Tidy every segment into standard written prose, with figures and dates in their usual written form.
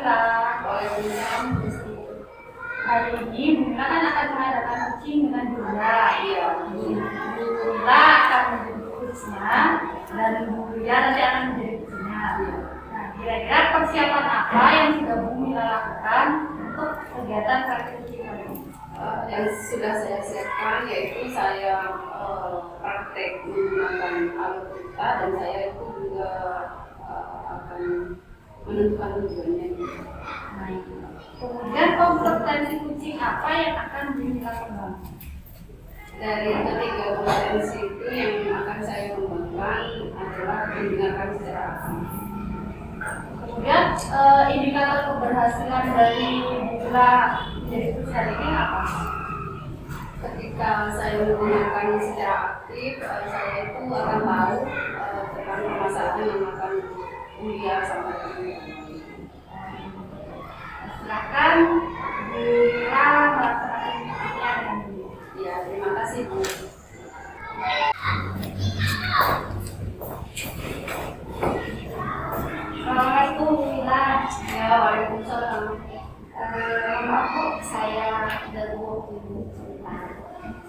Mila. Waalaikumsalam. Hari ini Bu Mila kan akan mengadakan coaching dengan Buya. Iya. Bu Mila akan menjadi coachnya dan Buya nanti akan menjadi coachnya. Nah, kira-kira persiapan apa yang sudah Bu Mila lakukan untuk kegiatan praktik coaching kali ini? Yang sudah saya siapkan yaitu saya praktek menggunakan alat kita dan saya itu juga akan menentukan tujuannya. Kemudian kompetensi coaching apa yang akan Bu Mila kembangkan? Dari ketiga kompetensi itu yang akan saya kembangkan adalah mendengarkan secara aktif. Kemudian indikator keberhasilan dari Bu Mila menjadi coach hari ini apa? Ketika saya menggunakan secara aktif, saya itu akan tahu tentang permasalahan yang akan Buya sampaikan. Silakan Bu Mila melaksanakan coachingnya dengan Buya. Ya, terima kasih Bu. Assalamualaikum Bu Mila. Ya, waalaikumsalam. Maaf Bu, saya ganggu waktu Ibu sebentar.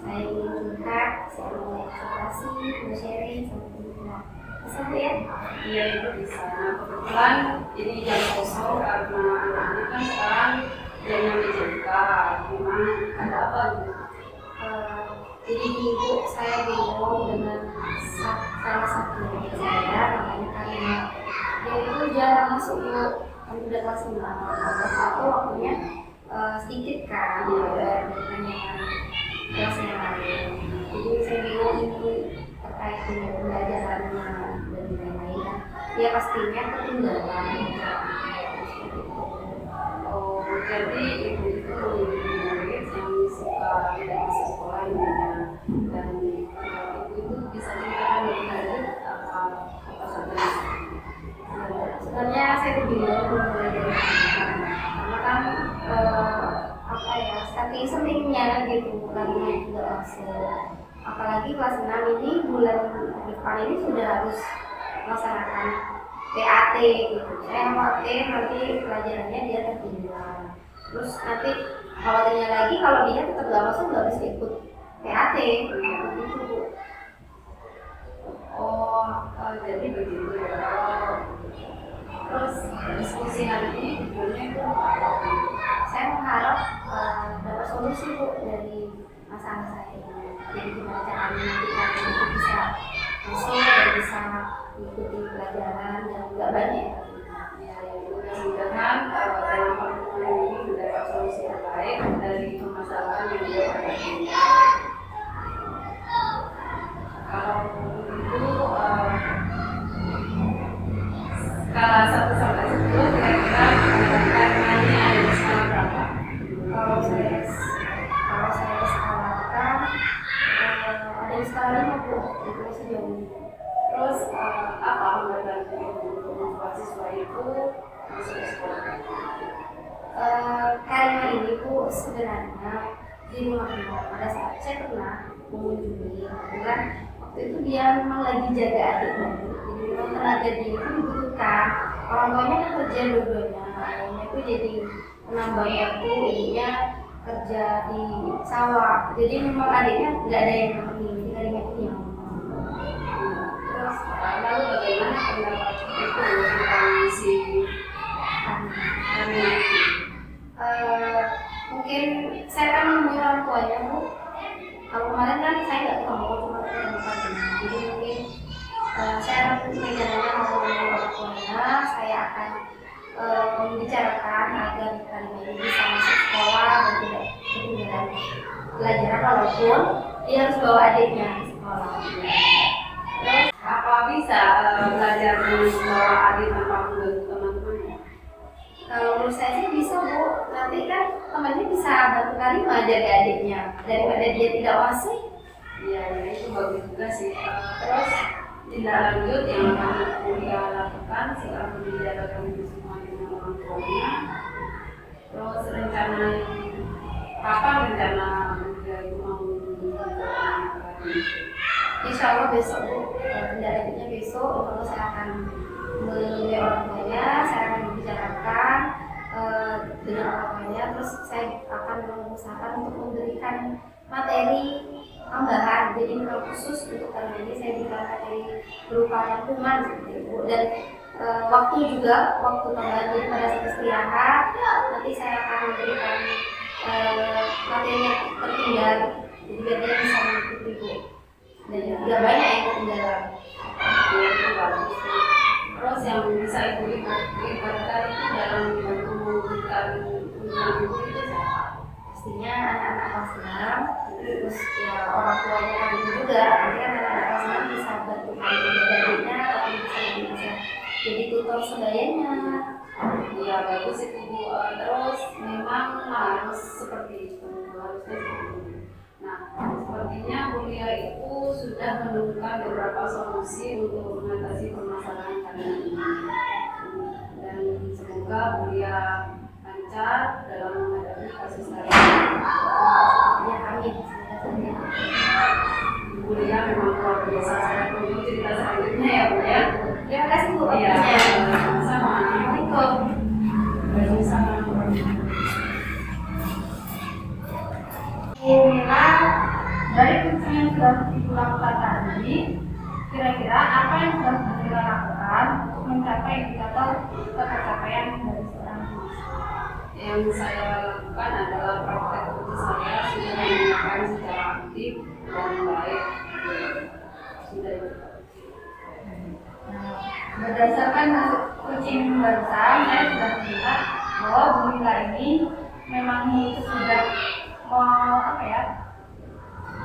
Saya ingin curhat, saya mau ekspresi, mau sharing sama Bu Mila. Bisa Bu ya? Iya itu bisa. Nah, kebetulan ini jam kosong karena anak-anak kan sekarang jamnya BJK. Gimana? Ada apa Bu? Jadi Ibu, saya bingung dengan salah satu murid saya, namanya Karina. Dia itu jarang masuk Bu, kan udah kelas 6. Kelas 1 waktunya sedikit kan, dibandingkan kelas yang lain. Jadi saya bingung ini terkait dengan pembelajarannya dan lain-lain kan. Dia pastinya ketinggalan. Oh, jadi Ibu itu memiliki murid yang suka tidak masuk sekolah intinya. Dan Ibu itu bisa ceritakan lebih lanjut apa saja. Sebenarnya saya tuh bingung mulai dari mana, karena kan apa ya, saking sentingnya gitu karena juga masuk, apalagi kelas 6 ini bulan depan ini sudah harus melaksanakan PAT gitu. Saya khawatir nanti pelajarannya dia tertinggal, terus nanti khawatirnya lagi kalau dia tetap gak masuk gak bisa ikut PAT gitu Bu. Oh, jadi begitu ya. Terus diskusi hari ini tujuannya itu apa? Saya mengharap dapat solusi Bu dari masalah saya ini. Jadi gimana caranya nanti kalian itu bisa masuk dan bisa mengikuti pelajaran dan nggak banyak. Ya, mudah-mudahan dalam pertemuan ini mendapat solusi yang baik dari permasalahan yang dia hadapi. Kalau itu skala 1 sampai 10 kira-kira karmanya ada di skala berapa? Kalau saya skalakan ada di skala 5 Bu, itu sejauh ini. Terus apa hambatan untuk mahasiswa itu masuk sekolah? Karena ini Bu sebenarnya di rumah pada saat saya pernah mengunjungi, kebetulan waktu itu dia memang lagi jaga adiknya. Jadi memang tenaga dia itu dibutuhkan. Orang tuanya kan kerja dua-duanya, ayahnya itu jadi penambang batu, ibunya kerja di sawah. Jadi memang adiknya nggak ada yang nemenin, jadi adiknya punya. Terus lalu bagaimana pendapat itu tentang si Karina itu? Mungkin saya kan menemui orang tuanya Bu. Kalau kemarin kan saya nggak ketemu, cuma ketemu Karina. Jadi mungkin saya akan rencananya mau menemui orang tuanya. Saya akan membicarakan agar Karina ini bisa masuk sekolah dan tidak ketinggalan pelajaran, walaupun dia harus bawa adiknya ke sekolah. Terus apa bisa belajar membawa adik tanpa mengganggu teman-temannya? Kalau menurut saya sih bisa Bu, nanti kan temannya bisa bantu Karina jaga adiknya daripada dia tidak masuk. Iya, ya, itu bagus juga sih. Terus tindak lanjut yang akan Buya lakukan setelah membicarakan itu semua dengan orang tuanya. Terus rencana kapan rencana Buya itu mau membicarakan Insya Allah besok Bu, tindak lanjutnya besok. Insya Allah saya akan menemui orang tuanya, saya akan membicarakan apa-apanya, terus saya akan mengusahakan untuk memberikan materi tambahan. Jadi memang khusus untuk kali ini saya berikan materi berupa rangkuman seperti itu, dan waktu juga, waktu tambahan. Jadi pada saat istirahat nanti saya akan memberikan materi yang tertinggal, jadi biar dia bisa mengikuti Bu, dan tidak banyak yang ketinggalan. Itu bagus tuh. Terus yang bisa ibu libatkan itu dalam membantu mewujudkan tujuan ibu itu siapa? Pastinya anak-anak kelas 6, terus ya orang tuanya kan juga, nanti kan anak-anak kelas 6 bisa bantu adik-adiknya, atau bisa jadi tutor sebayanya. Iya bagus itu Bu. Terus memang harus seperti itu, harusnya seperti itu. Nah, sepertinya Bulia itu sudah menemukan beberapa solusi untuk mengatasi permasalahan kalian ini. Dan semoga Bulia lancar dalam menghadapi kasus kalian. Ya amin, semoga saja. Bulia memang luar biasa. Saya tunggu cerita selanjutnya ya Bu ya. Terima kasih Bu. Iya, waktunya. sama-sama. Assalamualaikum. Waalaikumsalam. Mila, dari kucing yang sudah Ibu lakukan tadi, kira-kira apa yang sudah Mila lakukan untuk mencapai indikator tercapaian dari seorang guru? Yang saya lakukan adalah praktek kunci saya sudah menggunakan secara aktif dan baik. Sudah itu. Nah, berdasarkan hasil kucing barusan, saya sudah melihat bahwa Bu Mila ini memang sudah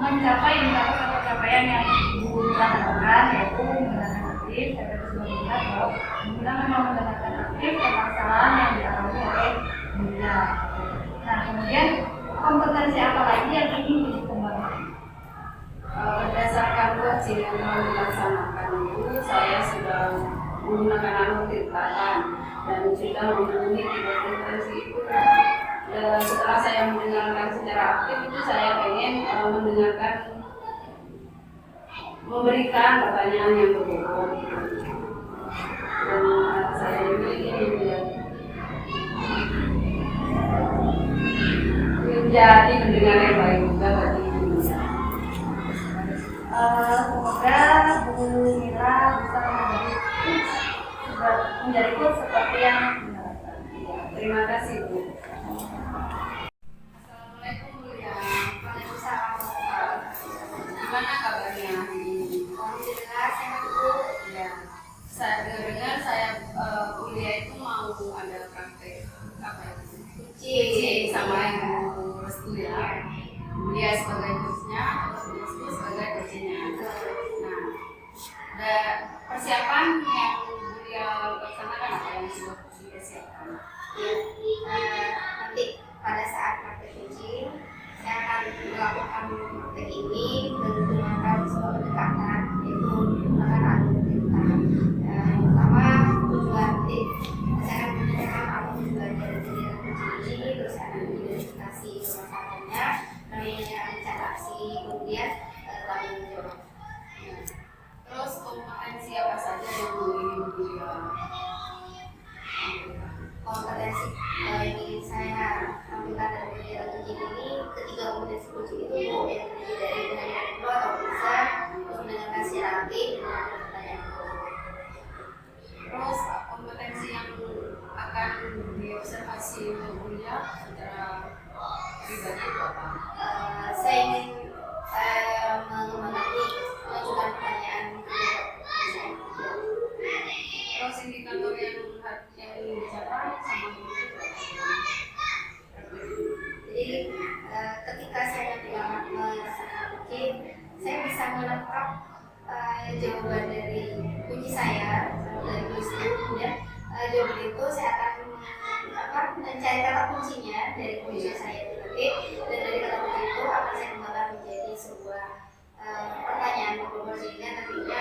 mencapai indikator pencapaian yang Bu Mila lakukan, yaitu menggunakan aktif. Saya sudah melihat bahwa Bu Mila memang menggunakan aktif permasalahan yang dialami oleh Bu Mila. Nah, kemudian kompetensi apa lagi yang ingin dikembangkan? Berdasarkan coaching yang telah dilaksanakan itu, saya sudah menggunakan alur tindakan dan sudah memenuhi tiga kompetensi itu. Setelah saya mendengarkan secara aktif itu, saya pengen mendengarkan, memberikan pertanyaan yang berbobot. Dan saya juga ingin menjadi mendengar yang baik juga bagi Indonesia. Semoga Bu Mila bisa menjadi coach seperti yang Terima kasih Bu. Assalamualaikum Bu ya. Waalaikumsalam. Gimana kabarnya hari ini? Alhamdulillah sehat Bu. Ya, saya dengar saya kuliah itu mau ada praktek apa ya? Kunci sama Ibu Restu ya. Dia sebagai coachnya, terus Ibu Restu sebagai coachnya. Nah, ada persiapan yang dia laksanakan apa yang sudah dipersiapkan? Ya, nanti pada saat praktek kunci saya akan melakukan praktek ini menggunakan sebuah pendekatan, yaitu menggunakan alur tinta. Yang pertama tujuan saya akan menanyakan apa tujuan dari kegiatan kunci ini, terus saya akan mengidentifikasi permasalahannya, lalu menanyakan cara aksi, kemudian tanggung jawab. Terus kompetensi apa saja yang ingin dia kompetensi yang ingin saya tampilkan dari kegiatan kunci ini, ketiga kompetensi kunci itu Bu, yang terdiri dari mendengarkan dulu atau bisa, terus mendengarkan secara aktif dan mendengarkan pertanyaan. Terus kompetensi yang akan diobservasi untuk kuliah secara pribadi itu apa? Saya ingin mengenai mengajukan pertanyaan kepada Terus indikator yang ingin dicapai sama guru itu apa? Jadi ketika saya nanti melaksanakan kunci, saya bisa menangkap jawaban dari kunci saya dari tulis itu, kemudian jawaban itu saya akan mencari kata kuncinya dari kunci saya itu nanti, dan dari kata kunci itu akan saya kembangkan menjadi sebuah pertanyaan sehingga nantinya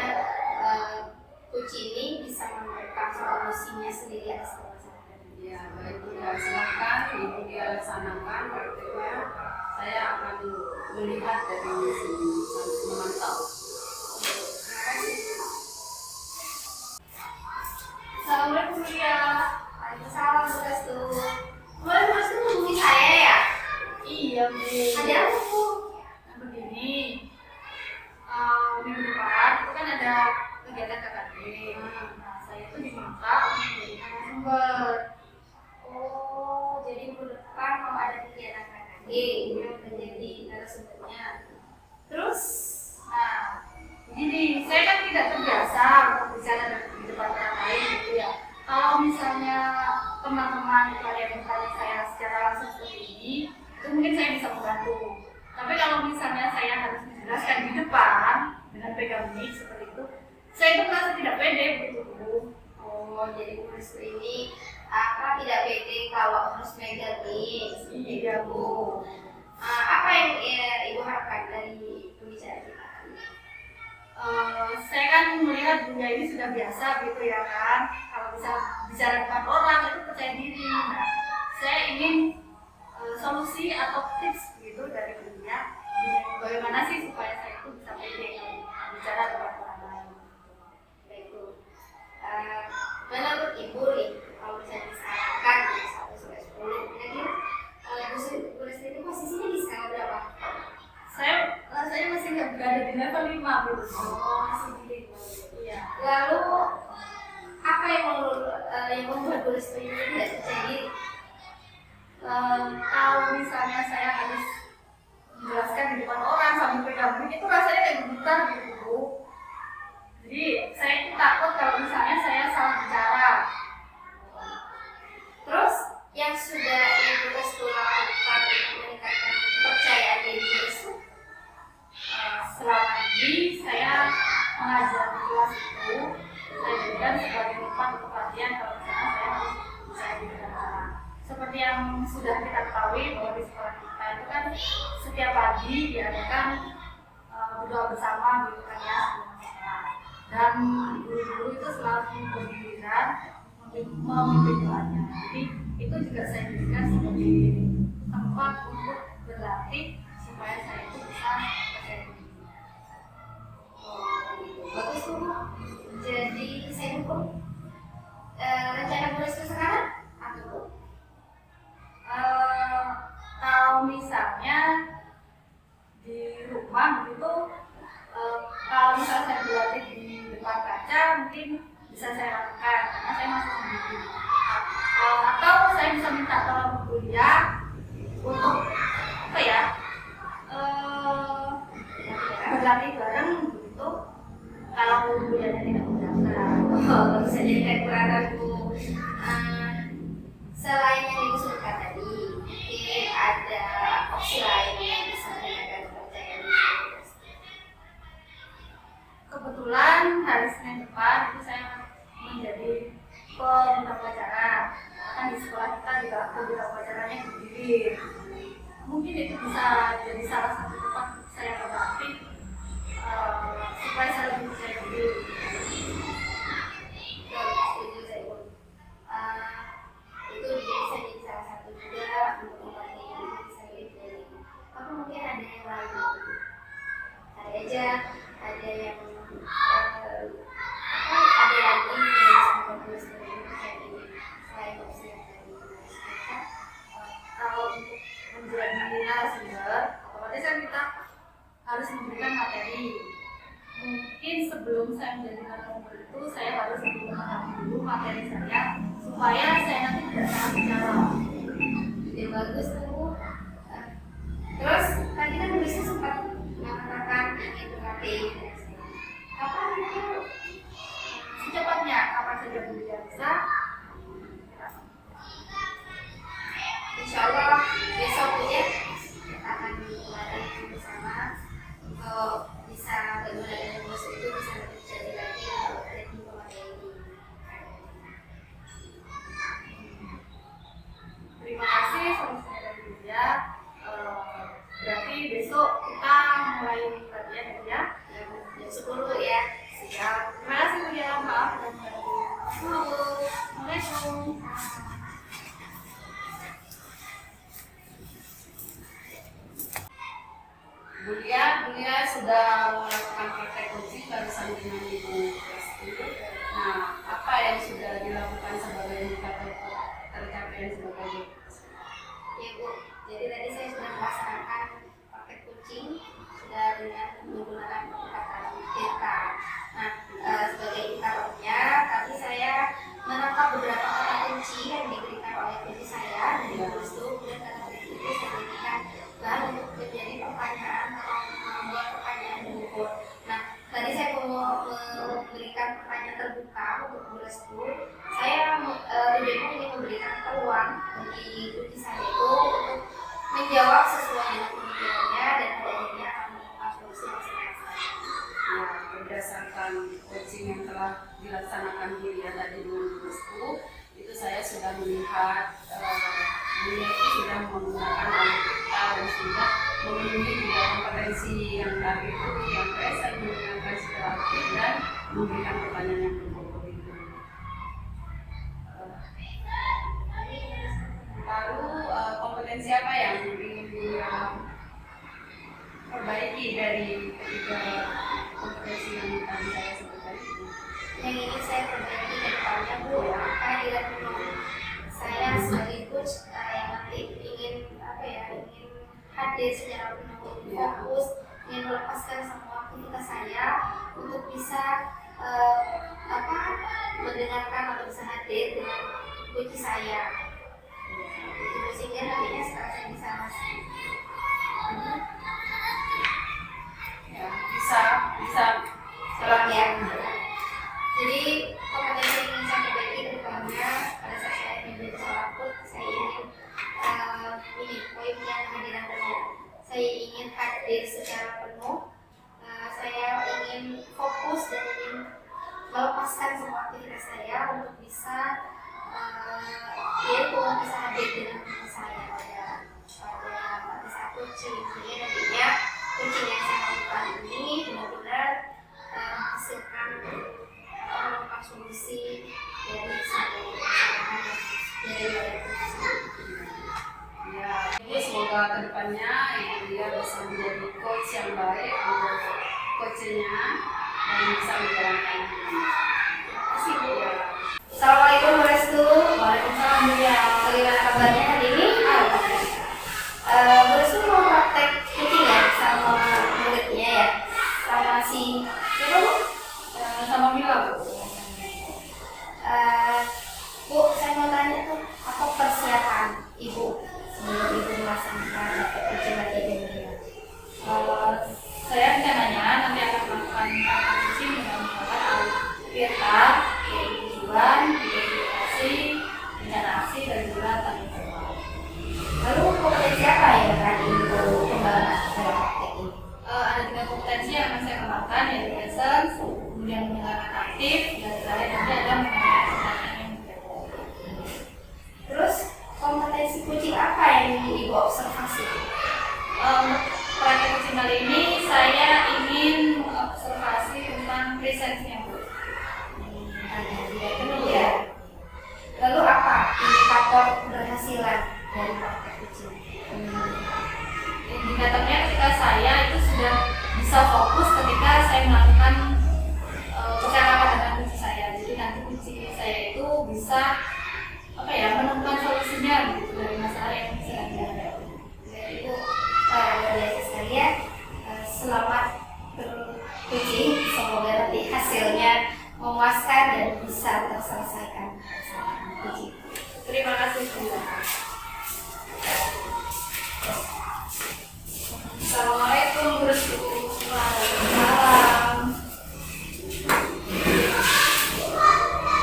kunci ini bisa memberikan solusinya sendiri atas permasalahan. Ya, baik Bu ya, silakan Ibu dia laksanakan prakteknya. Saya akan melihat dari sini sambil memantau. Assalamualaikum Bu Mila. Waalaikumsalam Bu Restu. Boleh masuk Oke, ini yang menjadi narasumbernya. Terus, Nah, begini, saya kan tidak terbiasa untuk bicara di depan orang lain gitu ya. Kalau misalnya teman-teman itu ada yang bertanya saya secara langsung seperti ini, itu mungkin saya bisa membantu. Tapi kalau misalnya saya harus menjelaskan di depan dengan pegang mic seperti itu, saya itu merasa tidak pede begitu Bu. oh jadi Bu Restu ini apa tidak pede kalau harus megang mic seperti Iya, itu. Bu. Apa yang Ibu harapkan dari pembicara kita? Saya kan melihat dunia ini sudah biasa gitu ya kan. Kalau bisa bicara depan orang itu percaya diri. Nah, saya ingin solusi atau tips gitu dari dunia. Bagaimana sih supaya saya itu bisa pede kalau bicara depan orang lain. Baik Bu. Menurut Ibu nih, kalau misalnya disarankan dari 1 sampai 10, kira-kira Bu Restu ini posisinya di skala berapa? Saya rasanya masih nggak berada di level 5 gitu. Oh, masih di Iya. Lalu apa yang membuat Bu Restu ini tidak percaya diri? Kalau misalnya saya harus menjelaskan di depan orang sambil pegang mic itu rasanya kayak gemetar gitu Bu. Jadi saya itu takut kalau misalnya saya salah bicara. Terus yang sudah Ibu Restu lakukan untuk meningkatkan kepercayaan diri Bu Restu? Selama ini saya mengajar di kelas itu, saya jadikan sebagai tempat untuk latihan kalau misalnya saya harus bicara di depan orang. Seperti yang sudah kita ketahui bahwa di sekolah kita itu kan setiap pagi diadakan berdoa bersama gitu kan ya sebelum sekolah. Dan guru-guru itu selalu bergiliran memimpin doanya. Jadi itu juga saya jadikan sebagai tempat untuk berlatih supaya saya itu bisa percaya diri. Bagus tuh Bu. Jadi saya dukung rencana Bu Restu sekarang apa Bu? Kalau misalnya di rumah begitu, kalau misalnya saya berlatih di depan kaca mungkin bisa saya lakukan karena saya masih sendiri. Atau saya bisa minta tolong kuliah untuk apa ya? Berlatih bareng begitu. Kalau kuliahnya tidak mendaftar. Oh, bisa jadi kekurangan Bu. Selain yang Ibu sebutkan tadi, mungkin ada opsi lain yang bisa meningkatkan kepercayaan diri Bu Restu. Kebetulan hari Senin depan itu saya menjadi pembina upacara. Kan di sekolah kita juga pembina upacaranya berdiri. Mungkin itu bisa jadi salah satu tempat saya berlatih supaya saya lebih percaya diri. Setuju saya Bu. Itu bisa jadi salah satu juga untuk memperbaiki diri bisa lebih baik. Apa mungkin ada yang lain? Cari aja, ada yang ada lagi yang bisa membuat Bu Restu ini percaya diri selain opsi yang tadi Bu Restu sebutkan. Kalau untuk menjadi narasumber, otomatis kan kita harus memberikan materi. Mungkin sebelum saya menjadi narasumber itu saya harus lebih memahami dulu materi saya supaya saya nanti tidak salah bicara. Ide bagus tuh Bu. Terus tadi kan Bu Restu sempat mengatakan ingin berlatih. Kapan itu? Secepatnya, kapan saja beliau bisa. Insya Allah besok Bu ya kita akan berlatih bersama untuk bisa bagaimana dengan Bu Restu itu bisa lebih jadi lagi untuk teknik pemateri. Terima kasih solusinya dari Buya. Berarti besok kita mulai latihan ya. Jam 10 ya. Siap. Terima kasih Buya. Maaf dan Assalamualaikum. Bulia sudah melakukan praktek coaching barusan dengan Ibu Restu. Nah, apa yang sudah dilakukan sebagai tercapaian sebagai Ya Bu, jadi tadi saya sudah melaksanakan paket coaching sudah dengan menggunakan pendekatan theta. Nah, sebagai indikatornya, tadi saya menangkap beberapa kata kunci yang diberikan oleh guru saya dari Bu Restu, kemudian kata kunci itu saya jadikan melihat dia itu sudah menggunakan anak kita dan sudah memenuhi juga kompetensi yang tadi itu yang saya menggunakan secara aktif dan memberikan pertanyaan yang berbobot itu. Lalu kompetensi apa yang ingin dia perbaiki dari ketiga kompetensi yang tadi saya sebutkan itu? Yang ingin saya perbaiki ke depannya Bu, kehadiran saya sebagai coach yang nanti ingin ingin hadir secara penuh, fokus, ingin melepaskan semua aktivitas saya untuk bisa mendengarkan atau bisa hadir dengan coach saya. Itu sehingga nantinya setelah saya bisa masuk. Ya, bisa Selamat ya. Jadi kompetensi yang ingin saya perbaiki ke depannya pada saat saya menjadi seorang coach, saya ingin ini poinnya kehadiran penuh. Saya ingin hadir secara penuh. Saya ingin fokus dan ingin melepaskan semua aktivitas saya untuk bisa bisa hadir dengan diri saya pada saat coaching. Jadi nantinya coaching yang saya lakukan ini benar-benar menghasilkan menemukan solusi dari semua permasalahan dari ya. Jadi semoga kedepannya ibu dia bisa menjadi coach yang baik untuk coachnya dan bisa menjalankan ini. Terima kasih Bu. Ya. Assalamualaikum Bu Restu. Waalaikumsalam Bu Lia. Bagaimana kabarnya hari ini? Bu Restu mau praktek coaching ya sama muridnya ya? Sama si siapa Bu? Sama Mila Bu. Bu, saya mau tanya tuh, apa persiapan Ibu sebelum Ibu melaksanakan coaching lagi di Indonesia? Saya rencananya nanti akan melakukan kompetisi dengan menggunakan Tirta, tujuan, edukasi, rencana aksi, dan juga tanggung jawab. Lalu kompetensi apa yang akan Ibu kembangkan pada praktek ini? Ada 3 kompetensi yang akan saya kembangkan, yaitu presence, kemudian mendengarkan aktif, dan terakhir nanti ada mengenai pertanyaan yang menjawab. Terus kompetensi coaching apa yang ingin Ibu observasi? Praktek coaching kali ini saya ingin mengobservasi tentang presence-nya Bu. Ya. Lalu apa indikator keberhasilan dari praktek coaching? Indikatornya ketika saya itu sudah bisa fokus ketika saya melakukan percakapan dengan kunci saya. Jadi nanti kunci saya itu bisa menemukan solusinya gitu dari masalah yang sedang dihadapi. Jadi Ibu luar biasa sekali ya. Selamat bercoaching, semoga nanti hasilnya memuaskan dan bisa terselesaikan. Selamat coaching. Terima kasih Bu. Assalamualaikum Bu Restu. Waalaikumsalam.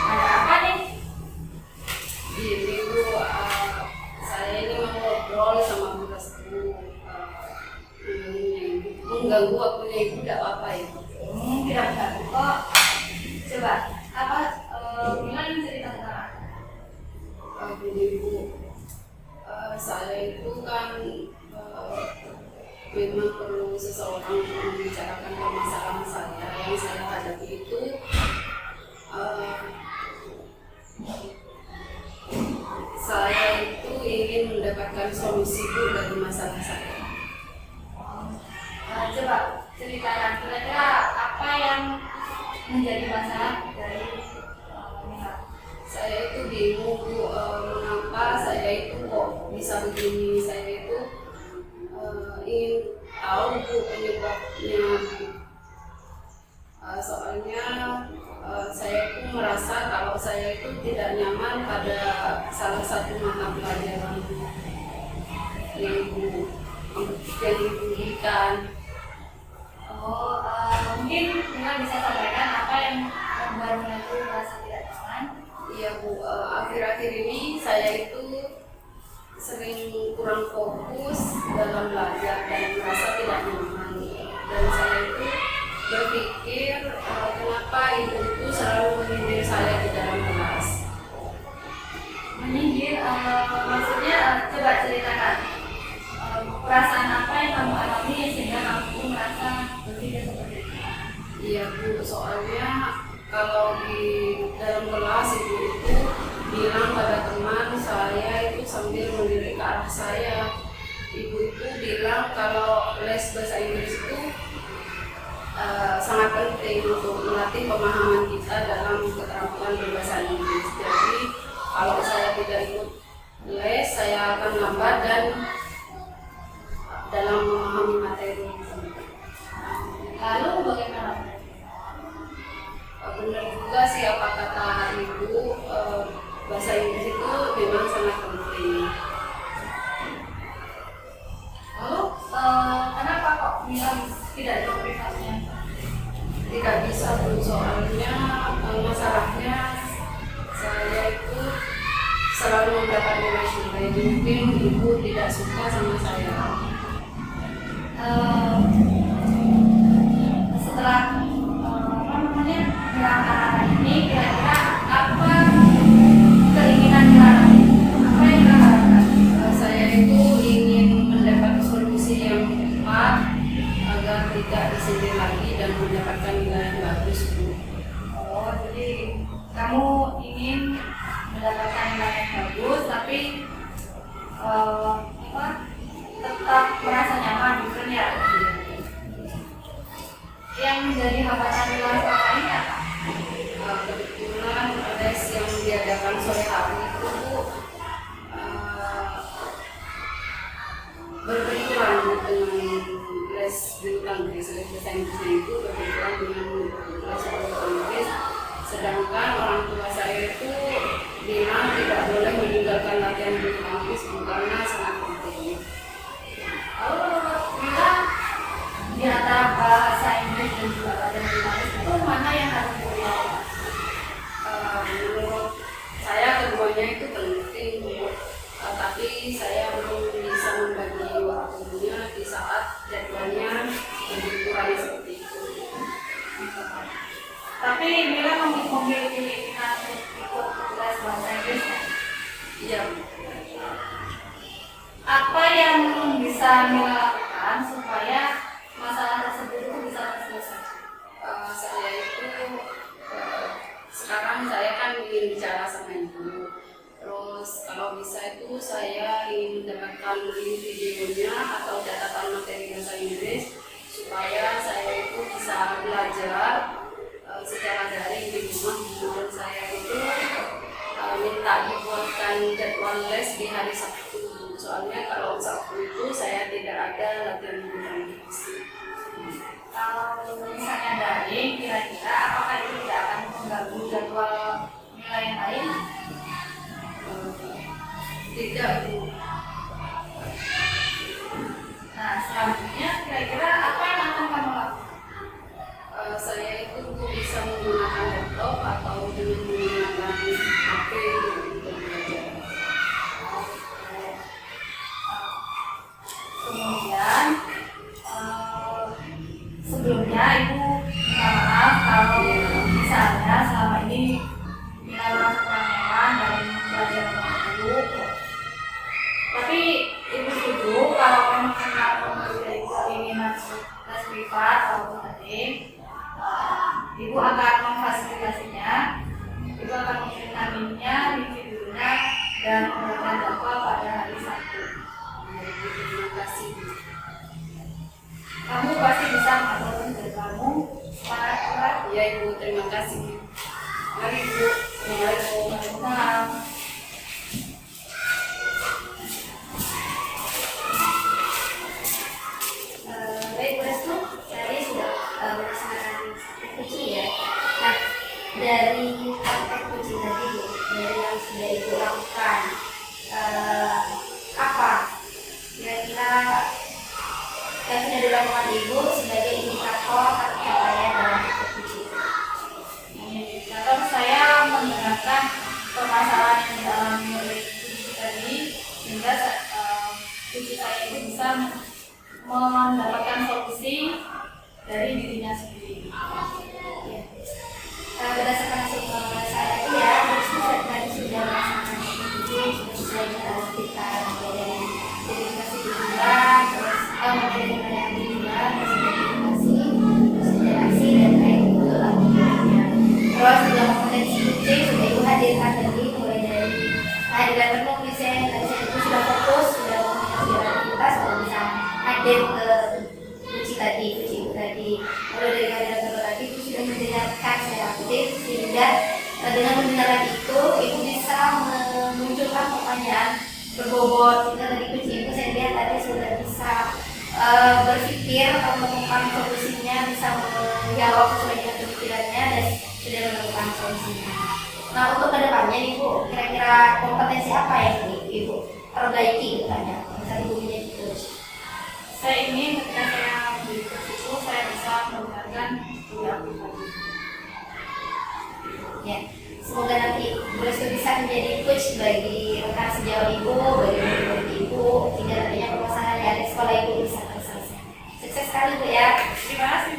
Ada apa nih? Ini Bu, saya ini mau ngobrol sama Bu Restu. Mengganggu waktunya Ibu tidak apa-apa ya? Tidak mengganggu kok. Coba Mila ingin cerita tentang apa? Begini Bu, saya itu kan memang perlu seseorang untuk membicarakan permasalahan saya yang saya hadapi itu saya itu ingin mendapatkan solusi Bu dari masalah saya. Coba ceritakan kira-kira apa yang menjadi masalah dari Mila. Saya itu bingung Bu, mengapa saya itu kok bisa begini. Saya itu ingin tahu Bu penyebabnya. Soalnya saya itu merasa kalau saya itu tidak nyaman pada salah satu mata pelajaran yang Ibu berikan. Mungkin Mila bisa sampaikan apa yang membuat Mila itu merasa tidak nyaman. Iya Bu, akhir-akhir ini saya itu sering kurang fokus dalam belajar dan merasa tidak nyaman. Dan saya itu berpikir kenapa ibu itu selalu menyindir saya di dalam kelas. Menyindir, maksudnya coba ceritakan perasaan apa yang kamu alami sehingga kamu merasa berpikir seperti itu. Iya Bu, soalnya kalau di dalam kelas ibu itu bilang pada teman saya itu sambil melirik ke arah saya. Ibu itu bilang kalau les bahasa Inggris itu sangat penting untuk melatih pemahaman kita dalam keterampilan berbahasa Inggris. Jadi kalau saya tidak ikut les, saya akan lambat dan dalam memahami materi. Lalu bagaimana? Benar juga sih apa kata ibu, bahasa Inggris itu memang sangat penting. Lalu kenapa kok bilang tidak ikut privasinya? Tidak bisa Bu, soalnya masalahnya saya itu selalu mendapat nilai jelek. Mungkin ibu tidak suka sama saya. Setelah anak-anak ini, kira-kira apa keinginan Dilara? Apa yang Dilara harapkan? Saya itu ingin mendapat solusi yang tepat agar tidak disindir lagi dan mendapatkan nilai yang bagus Bu. Oh, jadi kamu ingin mendapatkan nilai yang bagus, tapi tetap merasa nyaman, gitu ya? Yang menjadi hambatan Dilara selama ini apa? Kebetulan les yang diadakan sore hari itu berbenturan dengan les bulu tangkis. Les bahasa Inggrisnya itu berbenturan dengan les bulu tangkis, sedangkan orang tua saya itu bilang tidak boleh meninggalkan latihan bulu tangkis karena sangat penting. Lalu menurut Mila, di antara bahasa Inggris dan juga bahasa Inggris itu mana yang harus diprioritaskan? Menurut saya keduanya itu penting Bu. Tapi saya belum bisa membagi waktunya di saat jadwalnya berbenturan seperti itu. Tapi Mila memiliki minat untuk ikut les bahasa Inggris. Iya Bu. Apa yang bisa Mila lakukan supaya masalah tersebut itu bisa terselesaikan? Saya itu sekarang saya kan ingin bicara sama ibu. Terus kalau bisa itu saya ingin mendapatkan link videonya atau catatan materi bahasa Inggris supaya saya itu bisa belajar secara daring di rumah. Dan saya itu minta dibuatkan jadwal les di hari Sabtu. Soalnya kalau Sabtu itu saya tidak ada latihan bahasa Inggris. Kalau misalnya daring, kira-kira apakah itu tidak akan mengganggu jadwal nilai yang lain? Tidak Bu. Nah, selanjutnya kira-kira apa yang akan kamu lakukan? Saya itu bisa menggunakan laptop atau dengan menggunakan HP untuk belajar. Kemudian sebelumnya Ibu minta maaf kalau misalnya selama ini Mila merasa kurang nyaman dari belajar dengan Ibu. Tapi Ibu setuju kalau memang kamu memiliki keinginan les privat atau daring, Ibu akan memfasilitasinya. Ibu akan mengirimkan linknya, link videonya, dan memberikan jadwal pada hari Sabtu. Terima kasih. Kamu pasti bisa mengatur jadwalmu. Semangat kuat. Ya Ibu, terima kasih. Mari Bu. Waalaikumsalam. Baik Bu Restu, saya sudah melaksanakan kunci ya. Nah, dari praktek kunci tadi Bu, dari yang sudah Ibu lakukan, apa kira-kira yang sudah dilakukan Ibu sebagai indikator atau capaian dalam praktek kunci? Indikator saya mendengarkan permasalahan yang dialami oleh kunci tadi, sehingga kunci saya itu bisa mendapatkan solusi dari dirinya sendiri. Ya. Berdasarkan hasil pengamatan saya itu ya, terus tadi sudah melaksanakan kunci siswanya kita mulai dari verifikasi tujuan, terus materi yang tujuan, terus verifikasi, terus interaksi dan kayak gitu lah modelnya. Terus dalam kompetensi kucing sudah ibu hadirkan tadi mulai dari kehadiran penuh misalnya tadi saya itu sudah fokus, sudah mengajar aktivitas kalau bisa hadir ke kucing tadi. Lalu dari kehadiran penuh tadi itu sudah mendengarkan saya aktif sehingga dengan mendengarkan itu ibu bisa memunculkan pertanyaan berbobot. Jika tadi kucing itu saya lihat tadi sudah bisa berpikir atau menemukan solusinya, bisa menjawab sesuai dengan pemikirannya dan sudah menemukan solusinya. Nah untuk kedepannya nih Bu, kira-kira kompetensi apa yang Ibu perbaiki depannya? Misalnya Ibu menjadi coach. Saya ingin ketika saya menjadi coach itu saya bisa menggunakan dua aplikasi. Ya, semoga nanti Bu Restu bisa menjadi coach bagi rekan sejauh Ibu, bagi murid Ibu, hingga nantinya permasalahan yang ada di sekolah Ibu bisa terselesaikan. Sukses sekali Bu ya. Terima kasih.